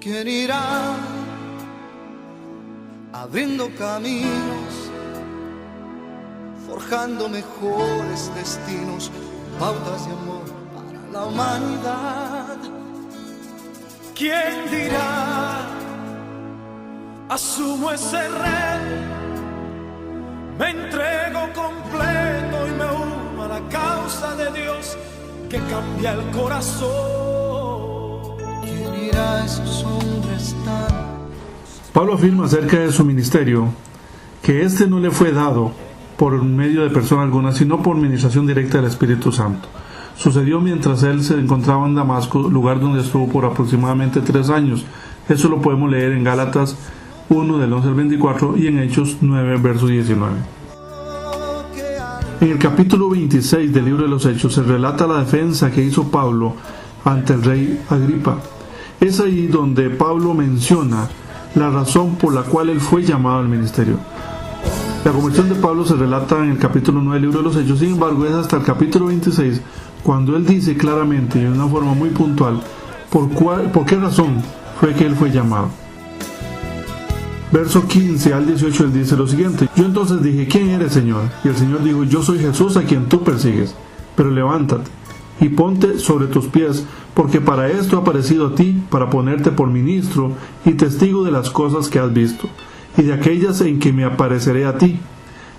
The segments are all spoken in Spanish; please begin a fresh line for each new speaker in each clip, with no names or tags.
¿Quién irá abriendo caminos, forjando mejores destinos, pautas de amor para la humanidad?
¿Quién dirá? Asumo ese reto, me entrego completo y me uno a la causa de Dios que cambia el corazón.
¿Quién irá a esos hombres tan?
Pablo afirma acerca de su ministerio que este no le fue dado por medio de persona alguna, sino por administración directa del Espíritu Santo. Sucedió mientras él se encontraba en Damasco, lugar donde estuvo por aproximadamente 3 años. Eso lo podemos leer en Gálatas 1, del 11 al 24, y en Hechos 9, verso 19. En el capítulo 26 del libro de los Hechos se relata la defensa que hizo Pablo ante el rey Agripa. Es ahí donde Pablo menciona la razón por la cual él fue llamado al ministerio. La conversión de Pablo se relata en el capítulo 9 del libro de los Hechos. Sin embargo, es hasta el capítulo 26 cuando él dice claramente y de una forma muy puntual por qué razón fue que él fue llamado. Verso 15 al 18, él dice lo siguiente: yo entonces dije, ¿quién eres, Señor? Y el Señor dijo, yo soy Jesús a quien tú persigues, pero levántate y ponte sobre tus pies, porque para esto he aparecido a ti, para ponerte por ministro y testigo de las cosas que has visto, y de aquellas en que me apareceré a ti,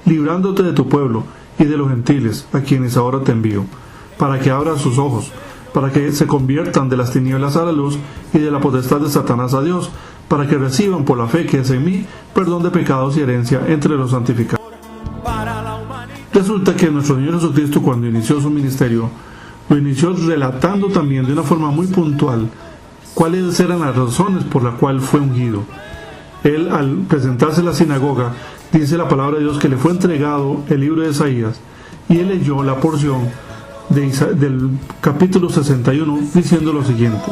librándote de tu pueblo y de los gentiles, a quienes ahora te envío, para que abran sus ojos, para que se conviertan de las tinieblas a la luz y de la potestad de Satanás a Dios, para que reciban por la fe que es en mí perdón de pecados y herencia entre los santificados. Resulta que nuestro Señor Jesucristo, cuando inició su ministerio, lo inició relatando también de una forma muy puntual cuáles eran las razones por las cuales fue ungido. Él, al presentarse en la sinagoga, dice la palabra de Dios que le fue entregado el libro de Isaías, y él leyó la porción del capítulo 61 diciendo lo siguiente.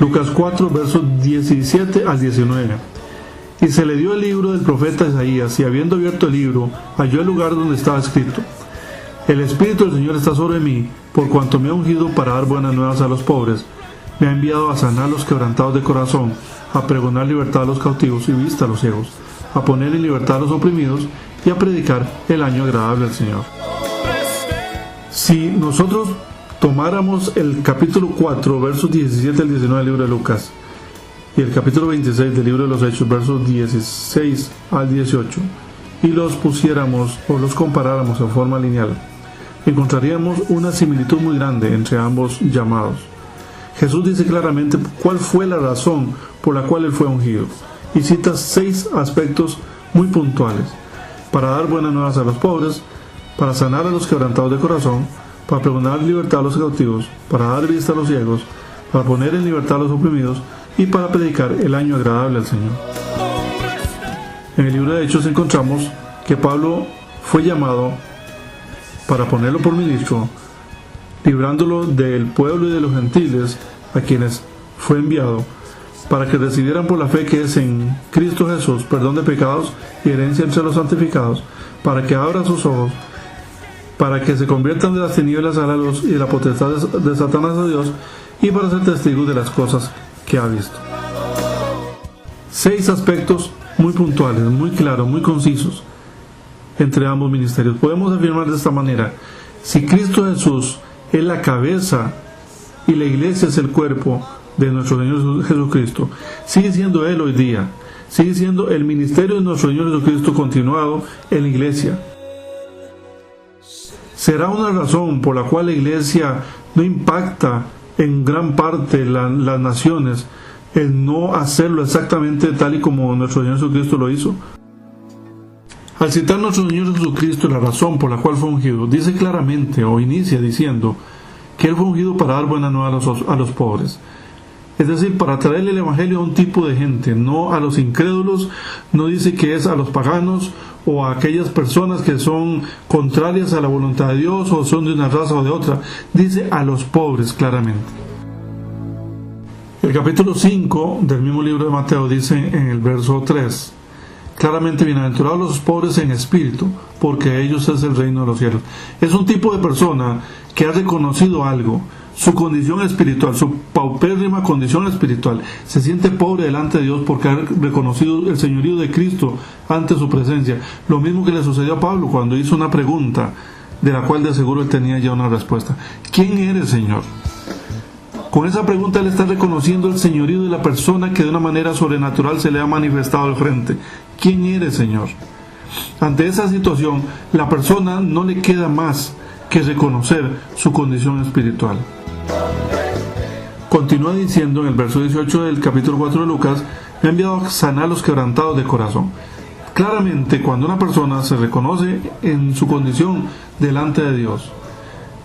Lucas 4, versos 17 al 19. Y se le dio el libro del profeta Isaías, y habiendo abierto el libro, halló el lugar donde estaba escrito: el Espíritu del Señor está sobre mí, por cuanto me ha ungido para dar buenas nuevas a los pobres. Me ha enviado a sanar a los quebrantados de corazón, a pregonar libertad a los cautivos y vista a los ciegos, a poner en libertad a los oprimidos y a predicar el año agradable al Señor. Si nosotros tomáramos el capítulo 4, versos 17 al 19 del libro de Lucas, y el capítulo 26 del libro de los Hechos, versos 16 al 18, y los pusiéramos o los comparáramos en forma lineal, encontraríamos una similitud muy grande entre ambos llamados. Jesús dice claramente cuál fue la razón por la cual él fue ungido, y cita 6 aspectos muy puntuales: para dar buenas nuevas a los pobres, para sanar a los quebrantados de corazón, para pregonar libertad a los cautivos, para dar vista a los ciegos, para poner en libertad a los oprimidos y para predicar el año agradable al Señor. En el libro de Hechos encontramos que Pablo fue llamado para ponerlo por ministro, librándolo del pueblo y de los gentiles a quienes fue enviado, para que recibieran por la fe que es en Cristo Jesús perdón de pecados y herencia entre los santificados, para que abran sus ojos, para que se conviertan de las tinieblas a la luz y de la potestad de Satanás a Dios, y para ser testigos de las cosas que ha visto. 6 aspectos muy puntuales, muy claros, muy concisos entre ambos ministerios. Podemos afirmar de esta manera: si Cristo Jesús es la cabeza y la iglesia es el cuerpo de nuestro Señor Jesucristo, sigue siendo Él hoy día, sigue siendo el ministerio de nuestro Señor Jesucristo continuado en la iglesia. ¿Será una razón por la cual la iglesia no impacta en gran parte las naciones el no hacerlo exactamente tal y como nuestro Señor Jesucristo lo hizo? Al citar nuestro Señor Jesucristo la razón por la cual fue ungido, dice claramente o inicia diciendo que Él fue ungido para dar buena nueva a los pobres. Es decir, para traerle el evangelio a un tipo de gente, no a los incrédulos. No dice que es a los paganos o a aquellas personas que son contrarias a la voluntad de Dios o son de una raza o de otra. Dice a los pobres claramente. El capítulo 5 del mismo libro de Mateo dice en el verso 3 claramente: bienaventurados los pobres en espíritu, porque ellos es el reino de los cielos. Es un tipo de persona que ha reconocido algo, su condición espiritual, su paupérrima condición espiritual. Se siente pobre delante de Dios porque ha reconocido el señorío de Cristo ante su presencia. Lo mismo que le sucedió a Pablo cuando hizo una pregunta de la cual de seguro él tenía ya una respuesta. ¿Quién eres, Señor? Con esa pregunta él está reconociendo el señorío de la persona que de una manera sobrenatural se le ha manifestado al frente. ¿Quién eres, Señor? Ante esa situación, la persona no le queda más que reconocer su condición espiritual. Continúa diciendo en el verso 18 del capítulo 4 de Lucas: me ha enviado a sanar a los quebrantados de corazón. Claramente, cuando una persona se reconoce en su condición delante de Dios,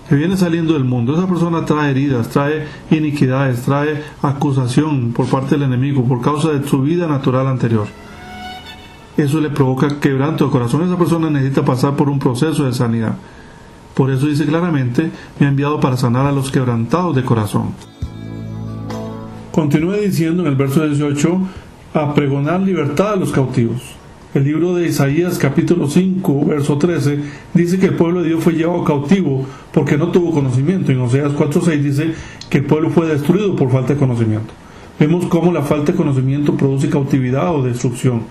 que viene saliendo del mundo, esa persona trae heridas, trae iniquidades, trae acusación por parte del enemigo por causa de su vida natural anterior. Eso le provoca quebranto de corazón. Esa persona necesita pasar por un proceso de sanidad. Por eso dice claramente: me ha enviado para sanar a los quebrantados de corazón. Continúa diciendo en el verso 18: a pregonar libertad a los cautivos. El libro de Isaías capítulo 5 verso 13 dice que el pueblo de Dios fue llevado cautivo porque no tuvo conocimiento. En Oseas 4:6 dice que el pueblo fue destruido por falta de conocimiento. Vemos cómo la falta de conocimiento produce cautividad o destrucción.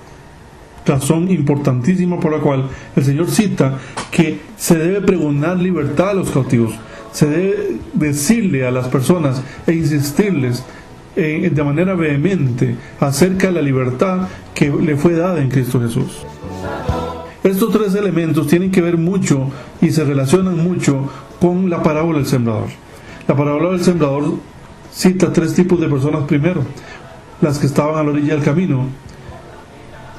Razón importantísima por la cual el Señor cita que se debe pregonar libertad a los cautivos. Se debe decirle a las personas e insistirles de manera vehemente acerca de la libertad que le fue dada en Cristo Jesús. Estos tres elementos tienen que ver mucho y se relacionan mucho con la parábola del sembrador. La parábola del sembrador cita tres tipos de personas primero: las que estaban a la orilla del camino,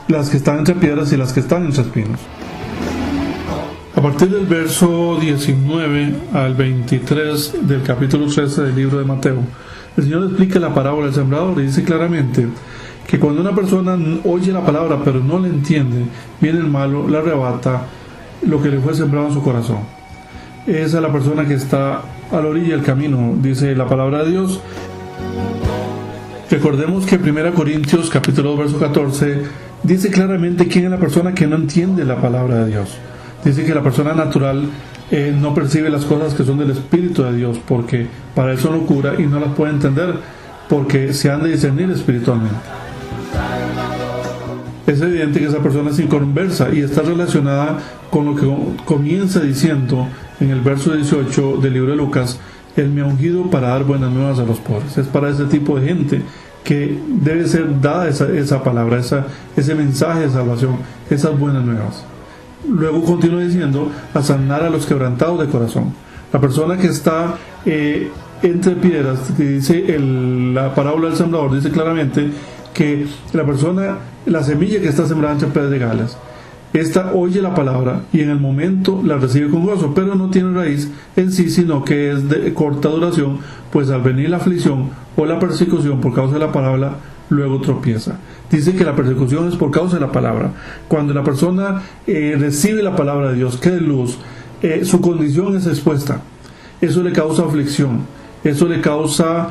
las que están entre piedras y las que están entre espinos. A partir del verso 19 al 23 del capítulo 13 del libro de Mateo, el Señor explica la parábola del sembrador y dice claramente que cuando una persona oye la palabra pero no la entiende, viene el malo, le arrebata lo que le fue sembrado en su corazón. Esa es la persona que está a la orilla del camino, dice la palabra de Dios. Recordemos que 1 Corintios capítulo 2 verso 14 dice claramente quién es la persona que no entiende la palabra de Dios. Dice que la persona natural no percibe las cosas que son del Espíritu de Dios, porque para él son locura y no las puede entender porque se han de discernir espiritualmente. Es evidente que esa persona es inconversa y está relacionada con lo que comienza diciendo en el verso 18 del libro de Lucas: Él me ha ungido para dar buenas nuevas a los pobres. Es para ese tipo de gente que debe ser dada esa palabra, ese mensaje de salvación, esas buenas nuevas. Luego continúa diciendo: a sanar a los quebrantados de corazón. La persona que está entre piedras, que dice la parábola del sembrador, dice claramente que la persona, la semilla que está sembrada entre pedregales, esta oye la palabra y en el momento la recibe con gozo, pero no tiene raíz en sí, sino que es de corta duración, pues al venir la aflicción o la persecución por causa de la palabra, luego tropieza. Dice que la persecución es por causa de la palabra. Cuando la persona recibe la palabra de Dios, que es luz, su condición es expuesta. Eso le causa aflicción, eso le causa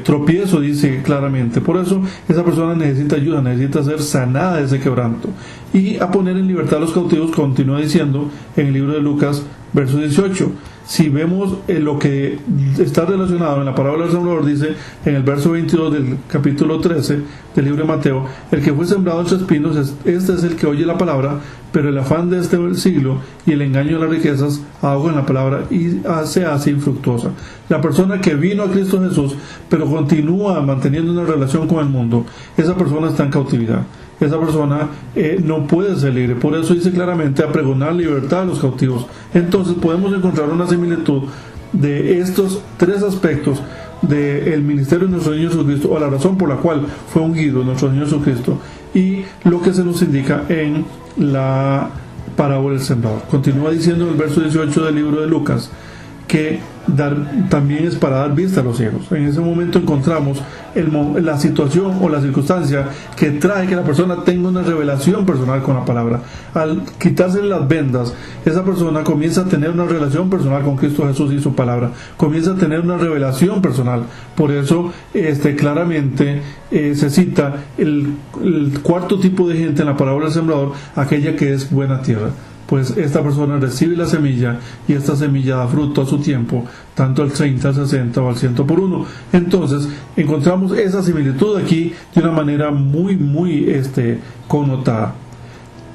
tropiezo, dice claramente. Por eso esa persona necesita ayuda, necesita ser sanada de ese quebranto. Y a poner en libertad a los cautivos, continúa diciendo en el libro de Lucas, verso 18. Si vemos lo que está relacionado en la parábola del sembrador, dice en el verso 22 del capítulo 13 del libro de Mateo: el que fue sembrado entre espinos, este es el que oye la palabra, pero el afán de este siglo y el engaño de las riquezas ahogan la palabra y se hace infructuosa. La persona que vino a Cristo Jesús, pero continúa manteniendo una relación con el mundo, esa persona está en cautividad. Esa persona no puede ser libre. Por eso dice claramente: a pregonar libertad a los cautivos. Entonces podemos encontrar una similitud de estos tres aspectos del ministerio de nuestro Señor Jesucristo, o la razón por la cual fue ungido nuestro Señor Jesucristo, y lo que se nos indica en la parábola del sembrador. Continúa diciendo en el verso 18 del libro de Lucas que también es para dar vista a los ciegos. En ese momento encontramos la situación o la circunstancia que trae que la persona tenga una revelación personal con la palabra. Al quitarse las vendas, esa persona comienza a tener una relación personal con Cristo Jesús y su palabra, comienza a tener una revelación personal. Por eso claramente se cita el cuarto tipo de gente en la parábola del sembrador, aquella que es buena tierra. pues esta persona recibe la semilla y esta semilla da fruto a su tiempo, tanto al 30, al 60 o al 100 por uno. Entonces encontramos esa similitud aquí de una manera muy connotada.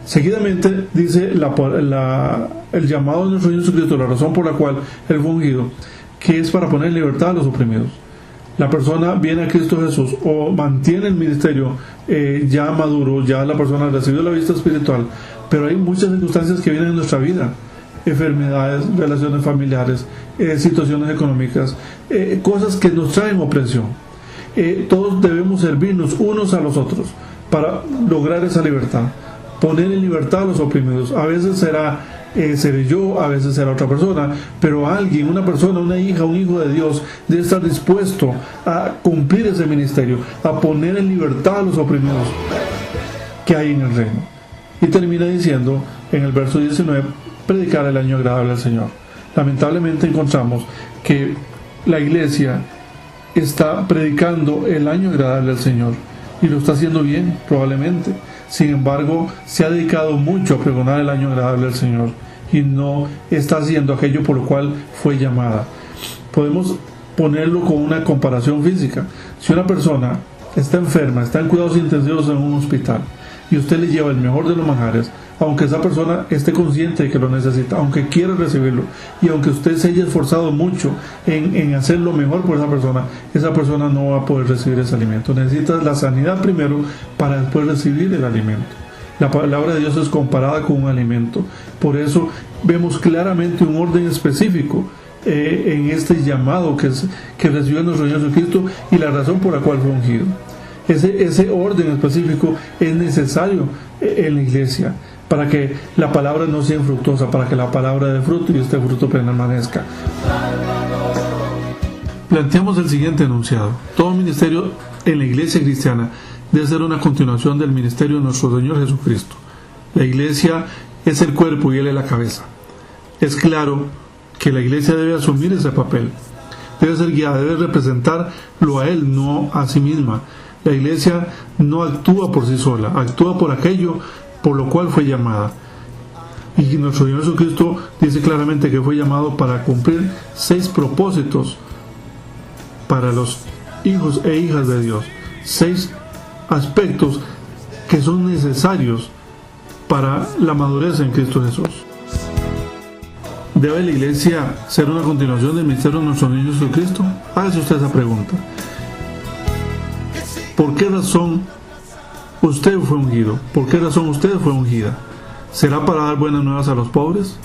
Seguidamente dice el llamado de nuestro Señor Jesucristo, la razón por la cual Él fue ungido, que es para poner en libertad a los oprimidos. La persona viene a Cristo Jesús o mantiene el ministerio ya maduro, ya la persona recibió la vista espiritual, pero hay muchas circunstancias que vienen en nuestra vida, enfermedades, relaciones familiares, situaciones económicas, cosas que nos traen opresión. Todos debemos servirnos unos a los otros para lograr esa libertad, poner en libertad a los oprimidos. A veces seré yo, a veces será otra persona, pero alguien, una persona, una hija, un hijo de Dios debe estar dispuesto a cumplir ese ministerio, a poner en libertad a los oprimidos que hay en el reino. Y termina diciendo en el verso 19, predicar el año agradable al Señor. Lamentablemente encontramos que la iglesia está predicando el año agradable al Señor y lo está haciendo bien, probablemente. Sin embargo, se ha dedicado mucho a pregonar el año agradable al Señor y no está haciendo aquello por lo cual fue llamada. Podemos ponerlo con una comparación física. Si una persona está enferma, está en cuidados intensivos en un hospital y usted le lleva el mejor de los manjares, aunque esa persona esté consciente de que lo necesita, aunque quiera recibirlo y aunque usted se haya esforzado mucho en hacer lo mejor por esa persona no va a poder recibir ese alimento. Necesita la sanidad primero para después recibir el alimento. La palabra de Dios es comparada con un alimento. Por eso vemos claramente un orden específico en este llamado que recibió nuestro Señor Jesucristo y la razón por la cual fue ungido. Ese orden específico es necesario en la iglesia para que la palabra no sea infructuosa, para que la palabra dé fruto y este fruto permanezca. Planteamos el siguiente enunciado: todo ministerio en la iglesia cristiana debe ser una continuación del ministerio de nuestro Señor Jesucristo. La iglesia es el cuerpo y Él es la cabeza. Es claro que la iglesia debe asumir ese papel, debe ser guiada, debe representarlo a Él, no a sí misma. La iglesia no actúa por sí sola, actúa por aquello por lo cual fue llamada. Y nuestro Señor Jesucristo dice claramente que fue llamado para cumplir 6 propósitos para los hijos e hijas de Dios. 6 aspectos que son necesarios para la madurez en Cristo Jesús. ¿Debe la iglesia ser una continuación del ministerio de nuestro Señor Jesucristo? Hágase usted esa pregunta. ¿Por qué razón usted fue ungido? ¿Por qué razón usted fue ungida? ¿Será para dar buenas nuevas a los pobres?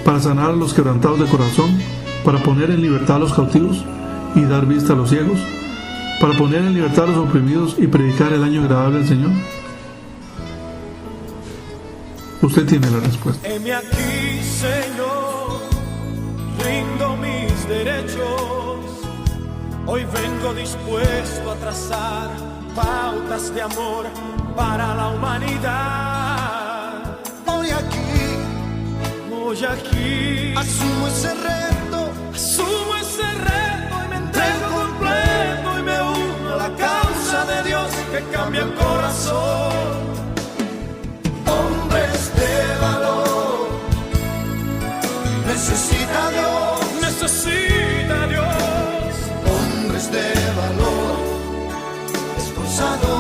¿Para sanar a los quebrantados de corazón? ¿Para poner en libertad a los cautivos y dar vista a los ciegos? ¿Para poner en libertad a los oprimidos y predicar el año agradable al Señor? Usted tiene la respuesta.
Heme aquí, Señor, rindo mis derechos. Hoy vengo dispuesto a trazar pautas de amor para la humanidad.
Hoy aquí asumo ese reto y me entrego completo y me uno a la causa de Dios que cambia el corazón. Hombres de valor, necesita Dios. Hombres de valor, esforzados.